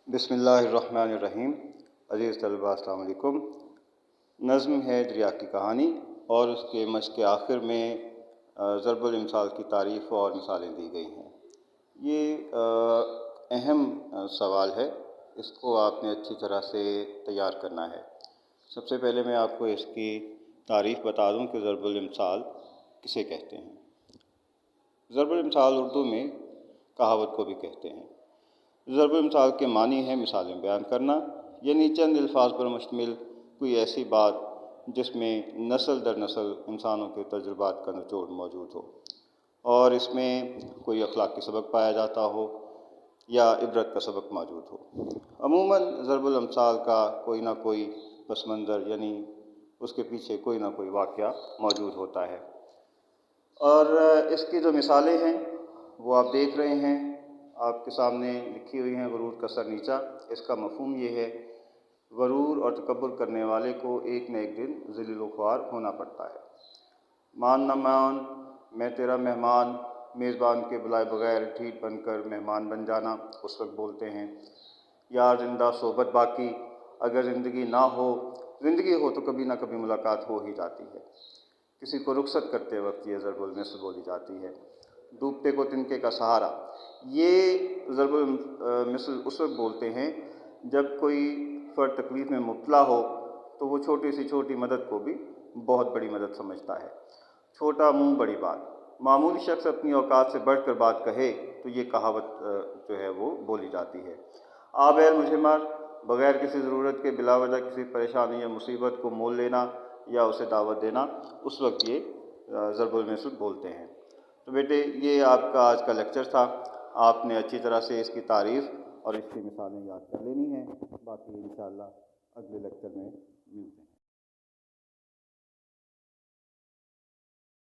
बिस्मिल्लाहिर्रहमानिर्रहीम। अज़ीज़ तलबा अस्सलाम वालेकुम। नज़्म है दरिया की कहानी और उसके मश्क के आखिर में ज़रबुल अमसाल की तारीफ़ और मिसालें दी गई हैं। ये अहम सवाल है, इसको आपने अच्छी तरह से तैयार करना है। सबसे पहले मैं आपको इसकी तारीफ़ बता दूं कि ज़रबुल अमसाल किसे कहते हैं। ज़रबुल अमसाल उर्दू में कहावत को भी कहते हैं। ज़रबुल अमसाल के मानी है मिसालें बयान करना, यानी चंद अल्फाज पर मुश्तमिल कोई ऐसी बात जिसमें नस्ल दर नस्ल इंसानों के तजुर्बात का निचोड़ मौजूद हो और इसमें कोई अखलाकी सबक पाया जाता हो या इबरत का सबक मौजूद हो। अमूमन ज़रबुल अमसाल का कोई ना कोई पस मंज़र यानी उसके पीछे कोई ना कोई वाक़या मौजूद होता है। और इसकी जो मिसालें हैं वो आप देख रहे हैं, आपके सामने लिखी हुई हैं। गरूर का सर नीचा, इसका मफ़हूम ये है, गरूर और तकब्बुर करने वाले को एक न एक दिन ज़लील व ख्वार होना पड़ता है। मान न मान, मैं तेरा मेहमान, मेज़बान के बुलाए बगैर ढीठ बनकर मेहमान बन जाना, उस वक्त बोलते हैं। यार जिंदा सोबत बाकी, अगर ज़िंदगी ना हो, ज़िंदगी हो तो कभी ना कभी मुलाकात हो ही जाती है। किसी को रुखसत करते वक्त ये ज़रबुल मिस्ल बोली जाती है। डूबते को तिनके का सहारा, ये ज़रबुल मिस्ल उस वक्त बोलते हैं जब कोई फ़र्द तकलीफ़ में मुब्तला हो तो वो छोटी सी छोटी मदद को भी बहुत बड़ी मदद समझता है। छोटा मुंह बड़ी बात, मामूली शख्स अपनी औकात से बढ़कर बात कहे तो ये कहावत जो है वो बोली जाती है। आ बैल मुझे मार, बग़ैर किसी ज़रूरत के बिलावजह किसी परेशानी या मुसीबत को मोल लेना या उसे दावत देना, उस वक्त ये ज़रबुल मिस्ल बोलते हैं। तो बेटे, ये आपका आज का लेक्चर था। आपने अच्छी तरह से इसकी तारीफ़ और इसकी मिसालें याद कर लेनी हैं। बाकी इंशाअल्लाह अगले लेक्चर में मिलते हैं।